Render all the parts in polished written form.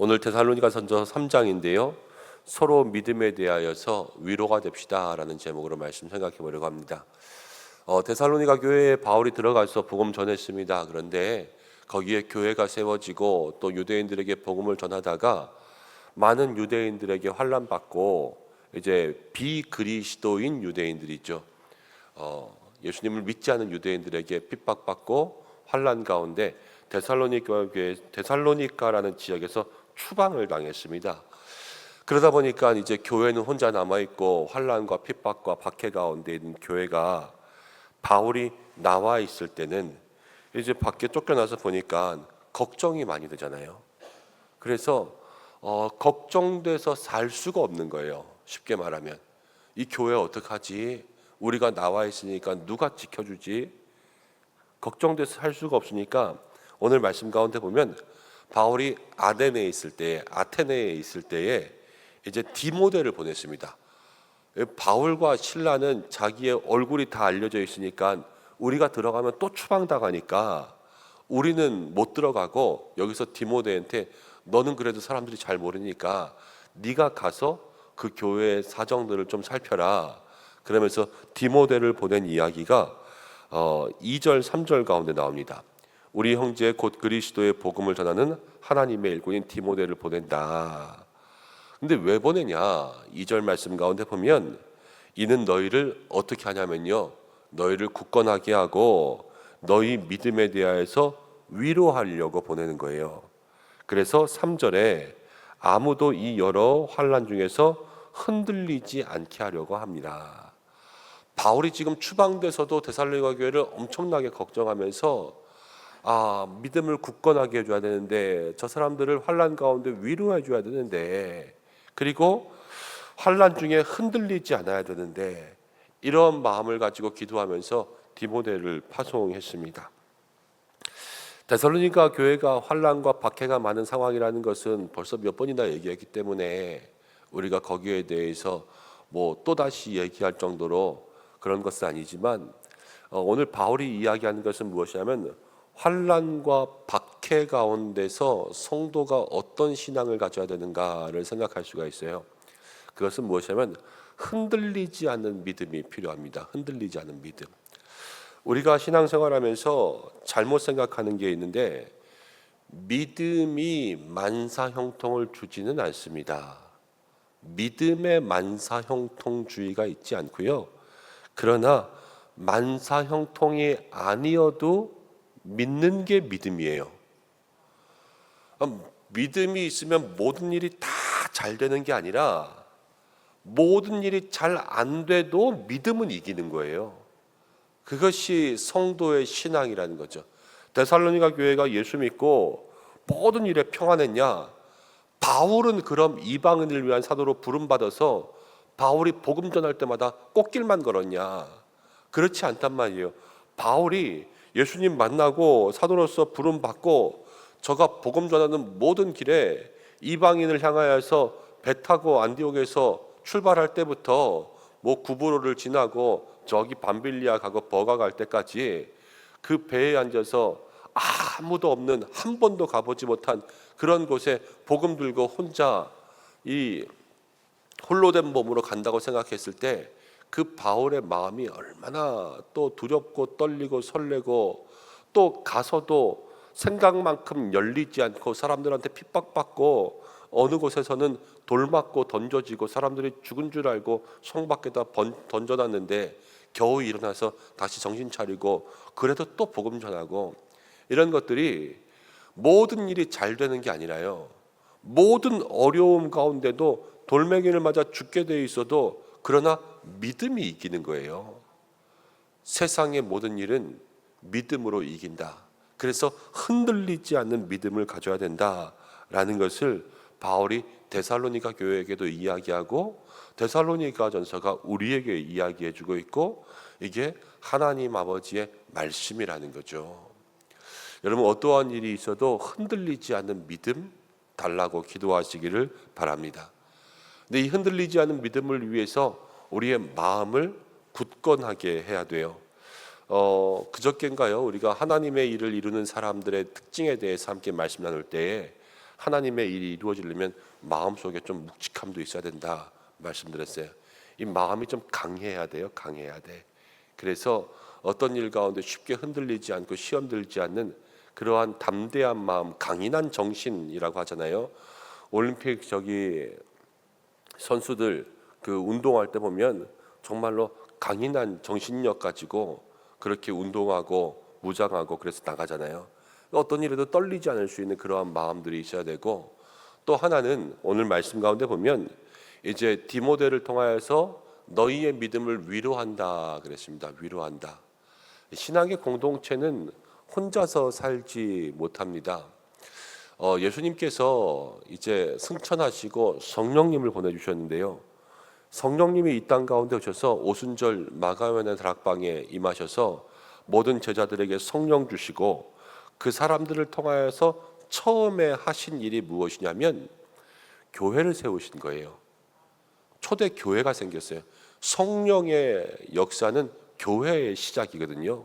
오늘 데살로니가전서 3장인데요. 서로 믿음에 대하여서 위로가 됩시다라는 제목으로 말씀 생각해 보려고 합니다. 데살로니가 교회에 바울이 들어가서 복음 전했습니다. 그런데 거기에 교회가 세워지고 또 유대인들에게 복음을 전하다가 많은 유대인들에게 환난받고 이제 비그리스도인 유대인들이죠. 예수님을 믿지 않은 유대인들에게 핍박받고 환난 가운데 데살로니가라는 지역에서 추방을 당했습니다. 그러다 보니까 이제 교회는 혼자 남아 있고 환난과 핍박과 박해 가운데 있는 교회가 바울이 나와 있을 때는 이제 밖에 쫓겨나서 보니까 걱정이 많이 되잖아요. 그래서 걱정돼서 살 수가 없는 거예요. 쉽게 말하면 이 교회 어떡하지? 우리가 나와 있으니까 누가 지켜주지? 걱정돼서 살 수가 없으니까 오늘 말씀 가운데 보면 바울이 아테네에 있을 때에 이제 디모데를 보냈습니다. 바울과 실라는 자기의 얼굴이 다 알려져 있으니까 우리가 들어가면 또 추방당하니까 우리는 못 들어가고 여기서 디모데한테 너는 그래도 사람들이 잘 모르니까 네가 가서 그 교회의 사정들을 좀 살펴라. 그러면서 디모데를 보낸 이야기가 2절 3절 가운데 나옵니다. 우리 형제 곧 그리스도의 복음을 전하는 하나님의 일꾼인 디모데를 보낸다. 근데 왜 보내냐? 2절 말씀 가운데 보면 이는 너희를 어떻게 하냐면요, 너희를 굳건하게 하고 너희 믿음에 대하여서 위로하려고 보내는 거예요. 그래서 3절에 아무도 이 여러 환난 중에서 흔들리지 않게 하려고 합니다. 바울이 지금 추방돼서도 데살로니가 교회를 엄청나게 걱정하면서 믿음을 굳건하게 해줘야 되는데, 저 사람들을 환난 가운데 위로해 줘야 되는데, 그리고 환난 중에 흔들리지 않아야 되는데, 이런 마음을 가지고 기도하면서 디모데를 파송했습니다. 데살로니가 교회가 환난과 박해가 많은 상황이라는 것은 벌써 몇 번이나 얘기했기 때문에 우리가 거기에 대해서 또다시 얘기할 정도로 그런 것은 아니지만, 오늘 바울이 이야기하는 것은 무엇이냐면 환난과 박해 가운데서 성도가 어떤 신앙을 가져야 되는가를 생각할 수가 있어요. 그것은 무엇이냐면 흔들리지 않는 믿음이 필요합니다. 흔들리지 않는 믿음. 우리가 신앙생활하면서 잘못 생각하는 게 있는데, 믿음이 만사형통을 주지는 않습니다. 믿음의 만사형통주의가 있지 않고요. 그러나 만사형통이 아니어도 믿는 게 믿음이에요. 믿음이 있으면 모든 일이 다 잘 되는 게 아니라 모든 일이 잘 안 돼도 믿음은 이기는 거예요. 그것이 성도의 신앙이라는 거죠. 데살로니가 교회가 예수 믿고 모든 일에 평안했냐? 바울은 그럼 이방인을 위한 사도로 부름받아서 바울이 복음 전할 때마다 꽃길만 걸었냐? 그렇지 않단 말이에요. 바울이 예수님 만나고 사도로서 부름받고 저가 복음 전하는 모든 길에 이방인을 향하여서 배 타고 안디옥에서 출발할 때부터 구브로를 지나고 저기 밤빌리아 가고 버가 갈 때까지 그 배에 앉아서 아무도 없는, 한 번도 가보지 못한 그런 곳에 복음 들고 혼자 이 홀로 된 몸으로 간다고 생각했을 때 그 바울의 마음이 얼마나 또 두렵고 떨리고 설레고, 또 가서도 생각만큼 열리지 않고 사람들한테 핍박받고 어느 곳에서는 돌 맞고 던져지고 사람들이 죽은 줄 알고 성 밖에다 던져놨는데 겨우 일어나서 다시 정신 차리고 그래도 또 복음 전하고, 이런 것들이 모든 일이 잘 되는 게 아니라요, 모든 어려움 가운데도 돌멩이를 맞아 죽게 돼 있어도 그러나 믿음이 이기는 거예요. 세상의 모든 일은 믿음으로 이긴다. 그래서 흔들리지 않는 믿음을 가져야 된다라는 것을 바울이 데살로니가 교회에게도 이야기하고 데살로니가전서가 우리에게 이야기해주고 있고, 이게 하나님 아버지의 말씀이라는 거죠. 여러분, 어떠한 일이 있어도 흔들리지 않는 믿음 달라고 기도하시기를 바랍니다. 근데 이 흔들리지 않는 믿음을 위해서 우리의 마음을 굳건하게 해야 돼요. 그저께인가요? 우리가 하나님의 일을 이루는 사람들의 특징에 대해서 함께 말씀 나눌 때에 하나님의 일이 이루어지려면 마음속에 좀 묵직함도 있어야 된다 말씀드렸어요. 이 마음이 좀 강해야 돼요. 강해야 돼. 그래서 어떤 일 가운데 쉽게 흔들리지 않고 시험 들지 않는 그러한 담대한 마음, 강인한 정신이라고 하잖아요. 올림픽 선수들 그 운동할 때 보면 정말로 강인한 정신력 가지고 그렇게 운동하고 무장하고 그래서 나가잖아요. 어떤 일에도 떨리지 않을 수 있는 그러한 마음들이 있어야 되고, 또 하나는 오늘 말씀 가운데 보면 이제 디모데를 통하여서 너희의 믿음을 위로한다 그랬습니다. 위로한다. 신앙의 공동체는 혼자서 살지 못합니다. 예수님께서 이제 승천하시고 성령님을 보내주셨는데요. 성령님이 이 땅 가운데 오셔서 오순절 마가연의 다락방에 임하셔서 모든 제자들에게 성령 주시고 그 사람들을 통하여서 처음에 하신 일이 무엇이냐면 교회를 세우신 거예요. 초대 교회가 생겼어요. 성령의 역사는 교회의 시작이거든요.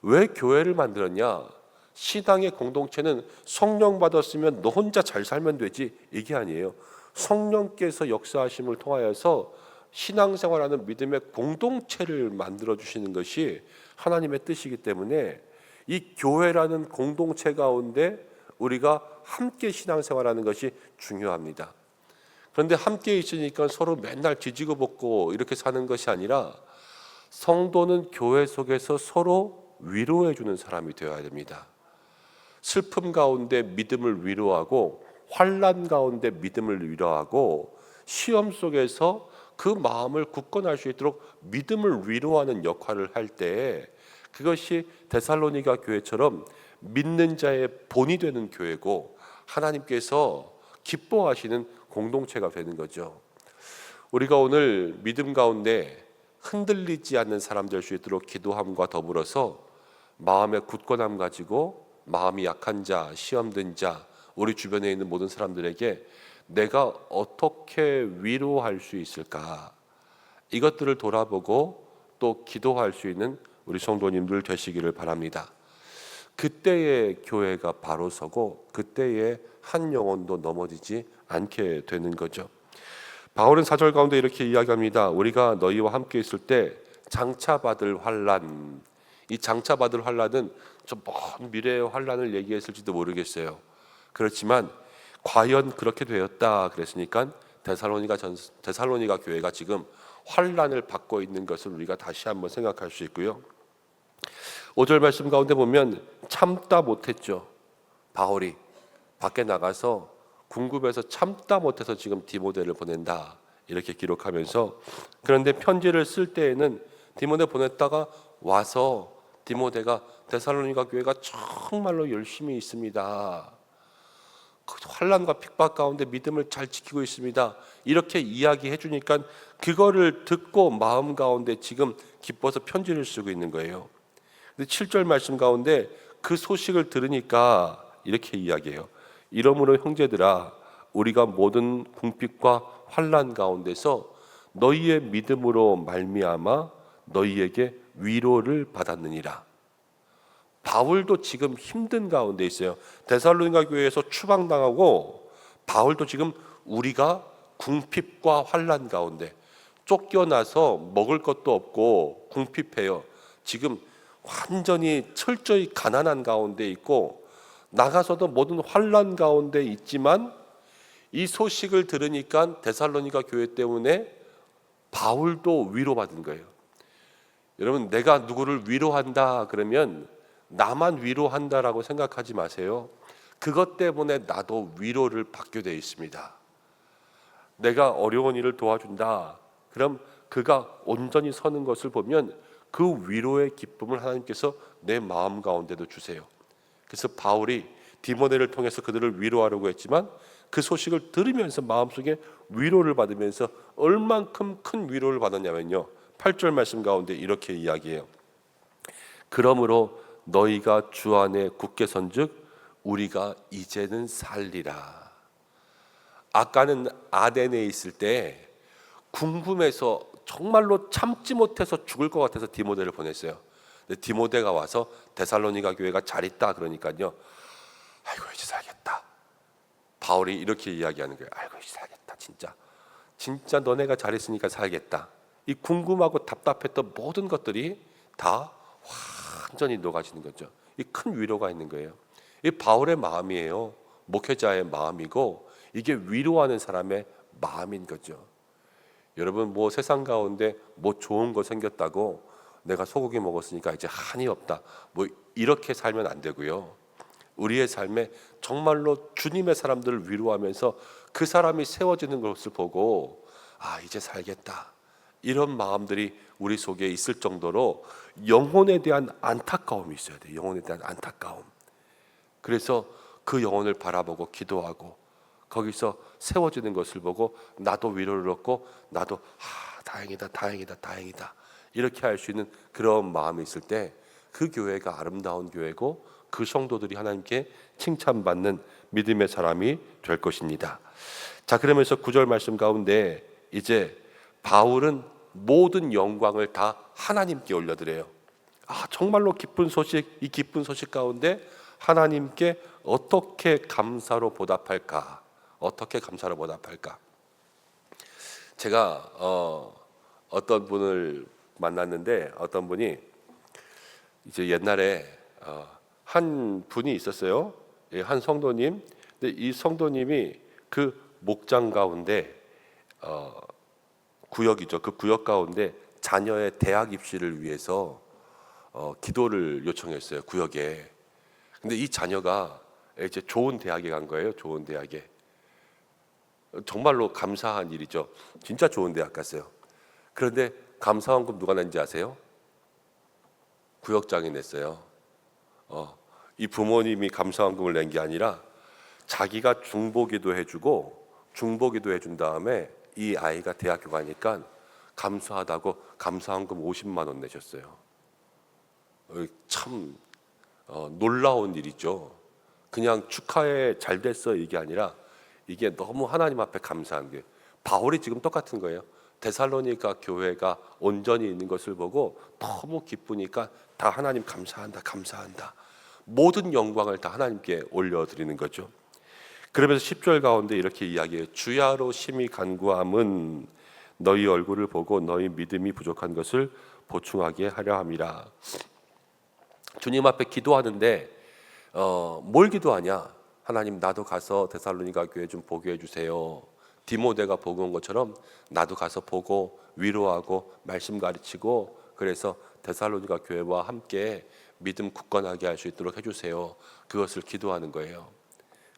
왜 교회를 만들었냐? 신앙의 공동체는 성령 받았으면 너 혼자 잘 살면 되지, 이게 아니에요. 성령께서 역사하심을 통하여서 신앙생활하는 믿음의 공동체를 만들어 주시는 것이 하나님의 뜻이기 때문에 이 교회라는 공동체 가운데 우리가 함께 신앙생활하는 것이 중요합니다. 그런데 함께 있으니까 서로 맨날 지지고 볶고 이렇게 사는 것이 아니라 성도는 교회 속에서 서로 위로해 주는 사람이 되어야 됩니다. 슬픔 가운데 믿음을 위로하고 환난 가운데 믿음을 위로하고 시험 속에서 그 마음을 굳건할 수 있도록 믿음을 위로하는 역할을 할 때 그것이 데살로니가 교회처럼 믿는 자의 본이 되는 교회고 하나님께서 기뻐하시는 공동체가 되는 거죠. 우리가 오늘 믿음 가운데 흔들리지 않는 사람 될 수 있도록 기도함과 더불어서 마음의 굳건함 가지고 마음이 약한 자, 시험된 자, 우리 주변에 있는 모든 사람들에게 내가 어떻게 위로할 수 있을까? 이것들을 돌아보고 또 기도할 수 있는 우리 성도님들 되시기를 바랍니다. 그때의 교회가 바로 서고 그때의 한 영혼도 넘어지지 않게 되는 거죠. 바울은 4절 가운데 이렇게 이야기합니다. 우리가 너희와 함께 있을 때 장차받을 환난, 이 장차받을 환난은 좀 먼 미래의 환난을 얘기했을지도 모르겠어요. 그렇지만 과연 그렇게 되었다 그랬으니까 데살로니가 교회가 지금 환난을 받고 있는 것을 우리가 다시 한번 생각할 수 있고요. 5절 말씀 가운데 보면 참다 못했죠. 바울이 밖에 나가서 궁급에서 참다 못해서 지금 디모데를 보낸다 이렇게 기록하면서, 그런데 편지를 쓸 때에는 디모데 보냈다가 와서 디모데가 데살로니가 교회가 정말로 열심히 있습니다. 환난과 핍박 가운데 믿음을 잘 지키고 있습니다. 이렇게 이야기해 주니까 그거를 듣고 마음 가운데 지금 기뻐서 편지를 쓰고 있는 거예요. 근데 7절 말씀 가운데 그 소식을 들으니까 이렇게 이야기해요. 이러므로 형제들아 우리가 모든 궁핍과 환난 가운데서 너희의 믿음으로 말미암아 너희에게 위로를 받았느니라. 바울도 지금 힘든 가운데 있어요. 데살로니가 교회에서 추방당하고 바울도 지금 우리가 궁핍과 환난 가운데 쫓겨나서 먹을 것도 없고 궁핍해요. 지금 완전히 철저히 가난한 가운데 있고 나가서도 모든 환난 가운데 있지만 이 소식을 들으니까 데살로니가 교회 때문에 바울도 위로받은 거예요. 여러분, 내가 누구를 위로한다 그러면 나만 위로한다라고 생각하지 마세요. 그것 때문에 나도 위로를 받게 되어 있습니다. 내가 어려운 일을 도와준다. 그럼 그가 온전히 서는 것을 보면 그 위로의 기쁨을 하나님께서 내 마음 가운데도 주세요. 그래서 바울이 디모데를 통해서 그들을 위로하려고 했지만 그 소식을 들으면서 마음속에 위로를 받으면서 얼만큼 큰 위로를 받았냐면요, 8절 말씀 가운데 이렇게 이야기해요. 그러므로 너희가 주 안에 굳게 선즉 우리가 이제는 살리라. 아까는 아덴에 있을 때 궁금해서 정말로 참지 못해서 죽을 것 같아서 디모데를 보냈어요. 근데 디모데가 와서 데살로니가 교회가 잘 있다 그러니까요, 아이고 이제 살겠다. 바울이 이렇게 이야기하는 거예요. 아이고 살겠다 진짜 너네가 잘했으니까 살겠다. 이 궁금하고 답답했던 모든 것들이 다 완전히 녹아지는 거죠. 이 큰 위로가 있는 거예요. 이 바울의 마음이에요. 목회자의 마음이고 이게 위로하는 사람의 마음인 거죠. 여러분 뭐 세상 가운데 뭐 좋은 거 생겼다고 내가 소고기 먹었으니까 이제 한이 없다. 뭐 이렇게 살면 안 되고요. 우리의 삶에 정말로 주님의 사람들을 위로하면서 그 사람이 세워지는 것을 보고 아 이제 살겠다. 이런 마음들이 우리 속에 있을 정도로 영혼에 대한 안타까움이 있어야 돼요. 영혼에 대한 안타까움. 그래서 그 영혼을 바라보고 기도하고 거기서 세워지는 것을 보고 나도 위로를 얻고 나도 다행이다 이렇게 할 수 있는 그런 마음이 있을 때 그 교회가 아름다운 교회고 그 성도들이 하나님께 칭찬받는 믿음의 사람이 될 것입니다. 자, 그러면서 9절 말씀 가운데 이제 바울은 모든 영광을 다 하나님께 올려드려요. 정말로 기쁜 소식, 이 기쁜 소식 가운데 하나님께 어떻게 감사로 보답할까? 제가 어떤 분을 만났는데 어떤 분이 이제 옛날에 한 분이 있었어요. 한 성도님. 근데 이 성도님이 그 목장 가운데 구역이죠. 그 구역 가운데 자녀의 대학 입시를 위해서 기도를 요청했어요. 구역에. 근데 이 자녀가 이제 좋은 대학에 간 거예요. 좋은 대학에. 정말로 감사한 일이죠. 진짜 좋은 대학 갔어요. 그런데 감사원금 누가 낸지 아세요? 구역장이 냈어요. 이 부모님이 감사원금을 낸 게 아니라 자기가 중보기도 해준 다음에 이 아이가 대학교 가니까 감사하다고 감사원금 50만 원 내셨어요. 참 놀라운 일이죠. 그냥 축하해 잘 됐어 이게 아니라 이게 너무 하나님 앞에 감사한 게 바울이 지금 똑같은 거예요. 데살로니가 교회가 온전히 있는 것을 보고 너무 기쁘니까 다 하나님 감사한다. 모든 영광을 다 하나님께 올려드리는 거죠. 그러면서 10절 가운데 이렇게 이야기해요. 주야로 심히 간구함은 너희 얼굴을 보고 너희 믿음이 부족한 것을 보충하게 하려 함이라. 주님 앞에 기도하는데 뭘 기도하냐? 하나님 나도 가서 데살로니가 교회 좀 보게 해주세요. 디모데가 보고 온 것처럼 나도 가서 보고 위로하고 말씀 가르치고 그래서 데살로니가 교회와 함께 믿음 굳건하게 할 수 있도록 해주세요. 그것을 기도하는 거예요.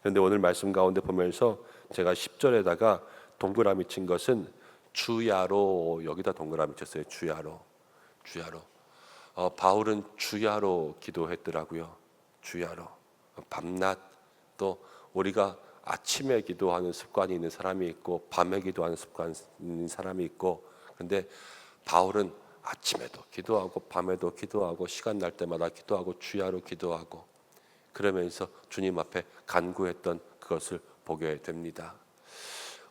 그런데 오늘 말씀 가운데 보면서 제가 10절에다가 동그라미 친 것은 주야로 여기다 동그라미 쳤어요. 주야로. 바울은 주야로 기도했더라고요. 주야로. 밤낮 또 우리가 아침에 기도하는 습관이 있는 사람이 있고 밤에 기도하는 습관이 있는 사람이 있고 근데 바울은 아침에도 기도하고 밤에도 기도하고 시간 날 때마다 기도하고 주야로 기도하고 그러면서 주님 앞에 간구했던 그것을 보게 됩니다.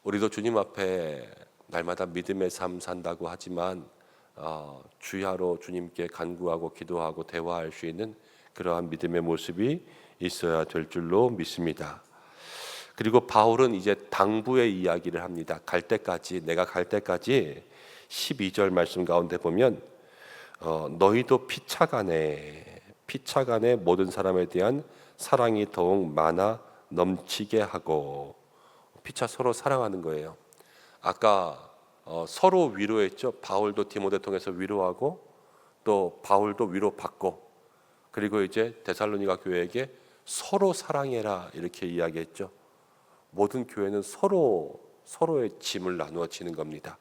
우리도 주님 앞에 날마다 믿음의 삶 산다고 하지만 주야로 주님께 간구하고 기도하고 대화할 수 있는 그러한 믿음의 모습이 있어야 될 줄로 믿습니다. 그리고 바울은 이제 당부의 이야기를 합니다. 내가 갈 때까지 12절 말씀 가운데 보면 너희도 피차간에 모든 사람에 대한 사랑이 더욱 많아 넘치게 하고 피차 서로 사랑하는 거예요. 아까 서로 위로했죠. 바울도 디모데 통해서 위로하고 또 바울도 위로받고 그리고 이제 데살로니가 교회에게 서로 사랑해라 이렇게 이야기했죠. 모든 교회는 서로의 짐을 나누어 지는 겁니다.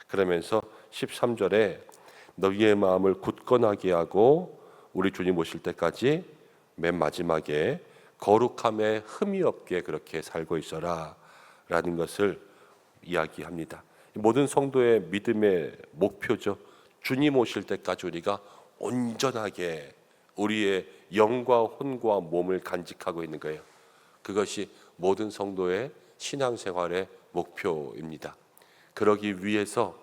그러면서 13절에 너희의 마음을 굳건하게 하고 우리 주님 오실 때까지 맨 마지막에 거룩함에 흠이 없게 그렇게 살고 있어라 라는 것을 이야기합니다. 모든 성도의 믿음의 목표죠. 주님 오실 때까지 우리가 온전하게 우리의 영과 혼과 몸을 간직하고 있는 거예요. 그것이 모든 성도의 신앙생활의 목표입니다. 그러기 위해서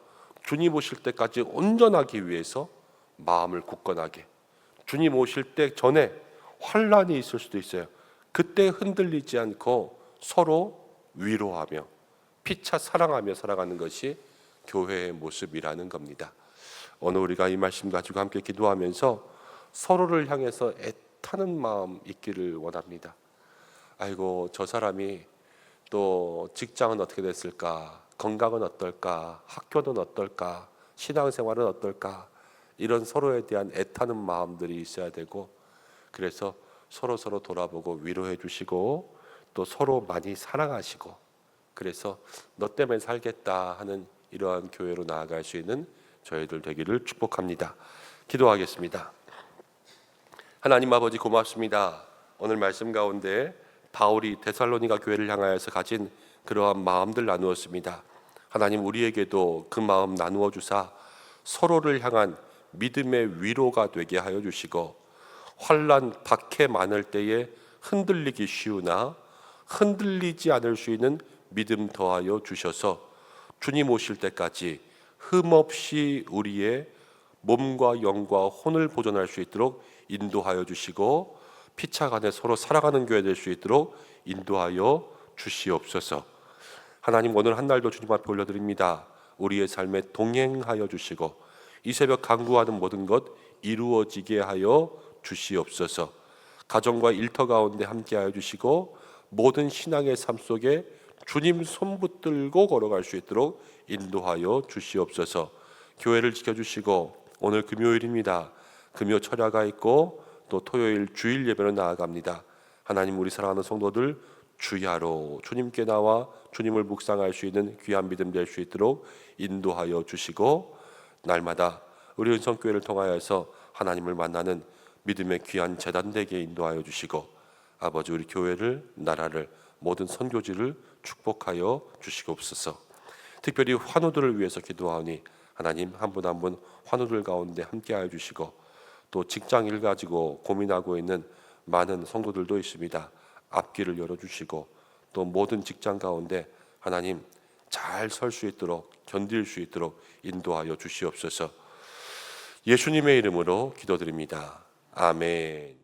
주님 오실 때까지 온전하기 위해서 마음을 굳건하게 주님 오실 때 전에 환란이 있을 수도 있어요. 그때 흔들리지 않고 서로 위로하며 피차 사랑하며 살아가는 것이 교회의 모습이라는 겁니다. 오늘 우리가 이 말씀 가지고 함께 기도하면서 서로를 향해서 애타는 마음 있기를 원합니다. 아이고, 저 사람이 또 직장은 어떻게 됐을까? 건강은 어떨까? 학교는 어떨까? 신앙생활은 어떨까? 이런 서로에 대한 애타는 마음들이 있어야 되고, 그래서 서로 돌아보고 위로해 주시고 또 서로 많이 사랑하시고, 그래서 너 때문에 살겠다 하는 이러한 교회로 나아갈 수 있는 저희들 되기를 축복합니다. 기도하겠습니다. 하나님 아버지, 고맙습니다. 오늘 말씀 가운데 바울이 데살로니가 교회를 향하여서 가진 그러한 마음들 나누었습니다. 하나님, 우리에게도 그 마음 나누어 주사 서로를 향한 믿음의 위로가 되게 하여 주시고, 환난 박해 많을 때에 흔들리기 쉬우나 흔들리지 않을 수 있는 믿음 더하여 주셔서 주님 오실 때까지 흠없이 우리의 몸과 영과 혼을 보존할 수 있도록 인도하여 주시고, 피차간에 서로 살아가는 교회 될 수 있도록 인도하여 주시옵소서. 하나님, 오늘 한 날도 주님 앞에 올려드립니다. 우리의 삶에 동행하여 주시고 이 새벽 간구하는 모든 것 이루어지게 하여 주시옵소서. 가정과 일터 가운데 함께하여 주시고 모든 신앙의 삶 속에 주님 손 붙들고 걸어갈 수 있도록 인도하여 주시옵소서. 교회를 지켜주시고, 오늘 금요일입니다. 금요 철야가 있고 또 토요일 주일 예배로 나아갑니다. 하나님, 우리 사랑하는 성도들 주야로 주님께 나와 주님을 묵상할 수 있는 귀한 믿음 될 수 있도록 인도하여 주시고, 날마다 우리 은성교회를 통하여서 하나님을 만나는 믿음의 귀한 재단 되게 인도하여 주시고, 아버지, 우리 교회를, 나라를, 모든 선교지를 축복하여 주시옵소서. 특별히 환우들을 위해서 기도하오니 하나님, 한 분 한 분 환우들 가운데 함께하여 주시고, 또 직장 일 가지고 고민하고 있는 많은 성도들도 있습니다. 앞길을 열어주시고 또 모든 직장 가운데 하나님 잘 설 수 있도록, 견딜 수 있도록 인도하여 주시옵소서. 예수님의 이름으로 기도드립니다. 아멘.